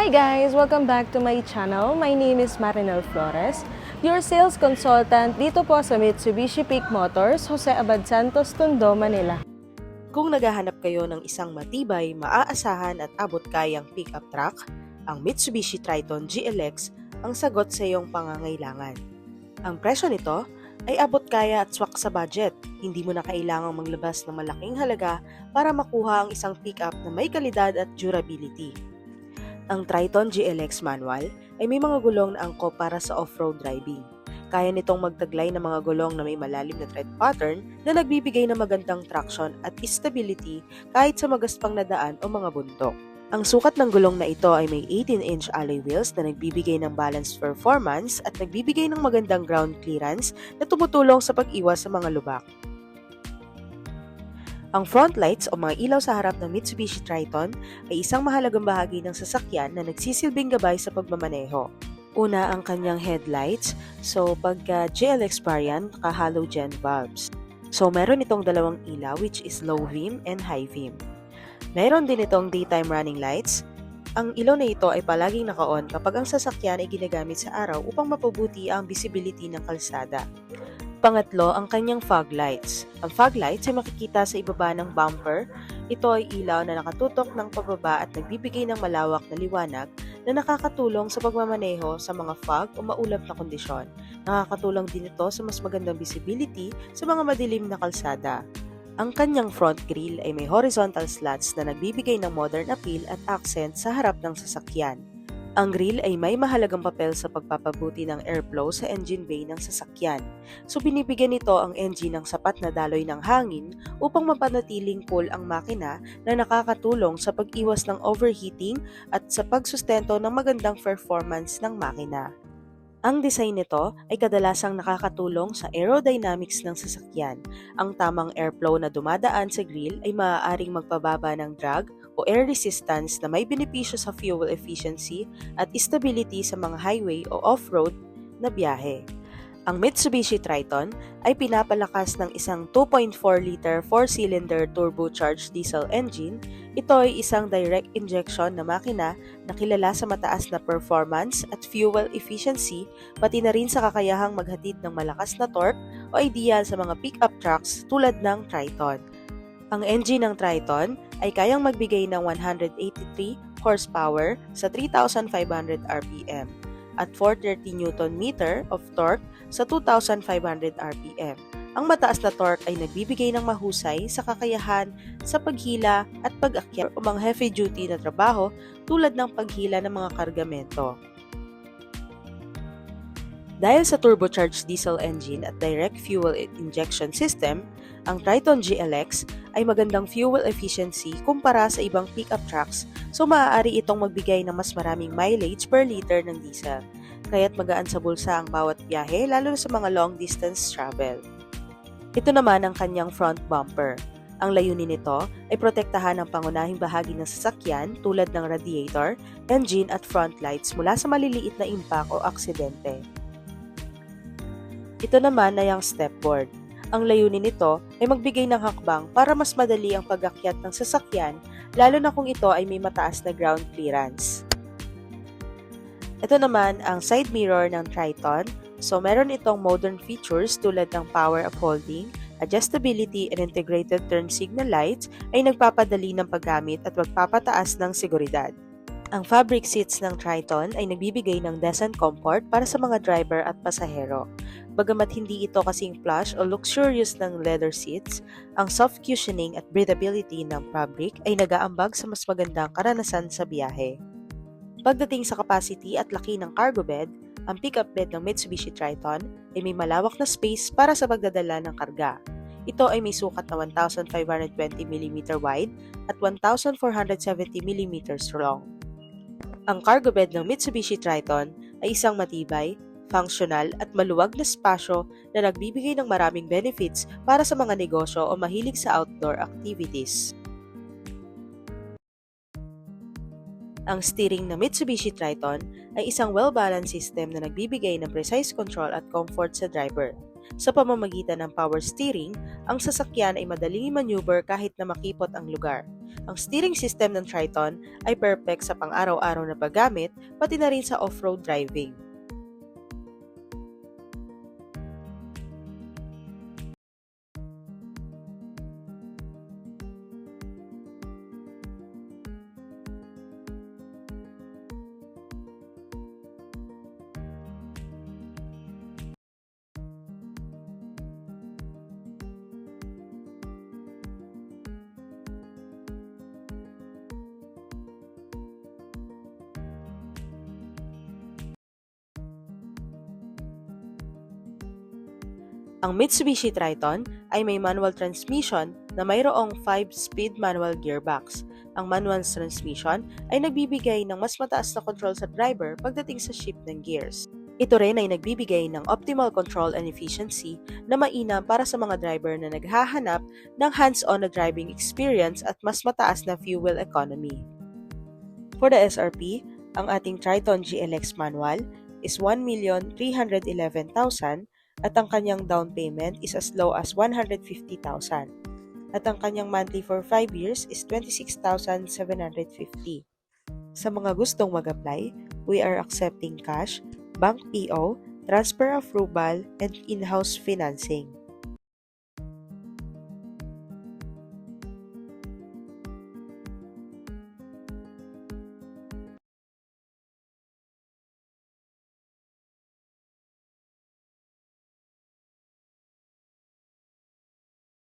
Hi guys! Welcome back to my channel. My name is Marinel Flores, your sales consultant dito po sa Mitsubishi Peak Motors, Jose Abad Santos, Tondo, Manila. Kung naghahanap kayo ng isang matibay, maaasahan at abot-kayang pickup truck, ang Mitsubishi Triton GLX ang sagot sa iyong pangangailangan. Ang presyo nito ay abot-kaya at swak sa budget. Hindi mo na kailangang maglabas ng malaking halaga para makuha ang isang pickup na may kalidad at durability. Ang Triton GLX manual ay may mga gulong na angkop para sa off-road driving. Kaya nitong magtaglay ng mga gulong na may malalim na tread pattern na nagbibigay ng magandang traction at stability kahit sa magaspang na daan o mga bundok. Ang sukat ng gulong na ito ay may 18-inch alloy wheels na nagbibigay ng balanced performance at nagbibigay ng magandang ground clearance na tumutulong sa pag-iwas sa mga lubak. Ang front lights o mga ilaw sa harap ng Mitsubishi Triton ay isang mahalagang bahagi ng sasakyan na nagsisilbing gabay sa pagmamaneho. Una, ang kanyang headlights. So, pagka GLX variant, naka-halogen bulbs. So, meron itong dalawang ilaw which is low beam and high beam. Meron din itong daytime running lights. Ang ilaw na ito ay palaging naka-on kapag ang sasakyan ay ginagamit sa araw upang mapabuti ang visibility ng kalsada. Pangatlo, ang kanyang fog lights. Ang fog lights ay makikita sa ibaba ng bumper. Ito ay ilaw na nakatutok ng pababa at nagbibigay ng malawak na liwanag na nakakatulong sa pagmamaneho sa mga fog o maulap na kondisyon. Nakakatulong din ito sa mas magandang visibility sa mga madilim na kalsada. Ang kanyang front grille ay may horizontal slats na nagbibigay ng modern appeal at accent sa harap ng sasakyan. Ang grille ay may mahalagang papel sa pagpapabuti ng airflow sa engine bay ng sasakyan. So binibigyan nito ang engine ng sapat na daloy ng hangin upang mapanatiling cool ang makina na nakakatulong sa pag-iwas ng overheating at sa pagsustento ng magandang performance ng makina. Ang design nito ay kadalasang nakakatulong sa aerodynamics ng sasakyan. Ang tamang airflow na dumadaan sa grille ay maaaring magpababa ng drag o air resistance na may benepisyo sa fuel efficiency at stability sa mga highway o off-road na biyahe. Ang Mitsubishi Triton ay pinapalakas ng isang 2.4-liter 4-cylinder turbocharged diesel engine. Ito ay isang direct injection na makina na kilala sa mataas na performance at fuel efficiency, pati na rin sa kakayahang maghatid ng malakas na torque o ideal sa mga pickup trucks tulad ng Triton. Ang engine ng Triton ay kayang magbigay ng 183 horsepower sa 3,500 RPM at 430 Nm of torque sa 2,500 RPM. Ang mataas na torque ay nagbibigay ng mahusay sa kakayahan sa paghila at pag-akyat o mga heavy-duty na trabaho tulad ng paghila ng mga kargamento. Dahil sa turbocharged diesel engine at direct fuel injection system, ang Triton GLX ay magandang fuel efficiency kumpara sa ibang pickup trucks, so maaari itong magbigay ng mas maraming mileage per liter ng diesel, kaya't magaan sa bulsa ang bawat biyahe lalo na sa mga long distance travel. Ito naman ang kanyang front bumper. Ang layunin nito ay protektahan ang pangunahing bahagi ng sasakyan tulad ng radiator, engine at front lights mula sa maliliit na impact o aksidente. Ito naman ay ang stepboard. Ang layunin nito ay magbigay ng hakbang para mas madali ang pag-akyat ng sasakyan, lalo na kung ito ay may mataas na ground clearance. Ito naman ang side mirror ng Triton. So meron itong modern features tulad ng power upholding, adjustability and integrated turn signal lights ay nagpapadali ng paggamit at magpapataas ng seguridad. Ang fabric seats ng Triton ay nagbibigay ng decent comfort para sa mga driver at pasahero. Bagamat hindi ito kasing plush o luxurious ng leather seats, ang soft cushioning at breathability ng fabric ay nag-aambag sa mas magandang karanasan sa biyahe. Pagdating sa capacity at laki ng cargo bed, ang pickup bed ng Mitsubishi Triton ay may malawak na space para sa pagdadala ng karga. Ito ay may sukat na 1,520mm wide at 1,470mm long. Ang cargo bed ng Mitsubishi Triton ay isang matibay, functional at maluwag na espasyo na nagbibigay ng maraming benefits para sa mga negosyo o mahilig sa outdoor activities. Ang steering ng Mitsubishi Triton ay isang well-balanced system na nagbibigay ng precise control at comfort sa driver. Sa pamamagitan ng power steering, ang sasakyan ay madaling maneuver kahit na makipot ang lugar. Ang steering system ng Triton ay perfect sa pang-araw-araw na paggamit, pati na rin sa off-road driving. Ang Mitsubishi Triton ay may manual transmission na mayroong 5-speed manual gearbox. Ang manual transmission ay nagbibigay ng mas mataas na control sa driver pagdating sa shift ng gears. Ito rin ay nagbibigay ng optimal control and efficiency na mainam para sa mga driver na naghahanap ng hands-on na driving experience at mas mataas na fuel economy. For the SRP, ang ating Triton GLX manual is 1,311,000 at ang kanyang down payment is as low as 150,000. At ang kanyang monthly for 5 years is 26,750. Sa mga gustong mag-apply, we are accepting cash, bank PO, transfer approval, and in-house financing.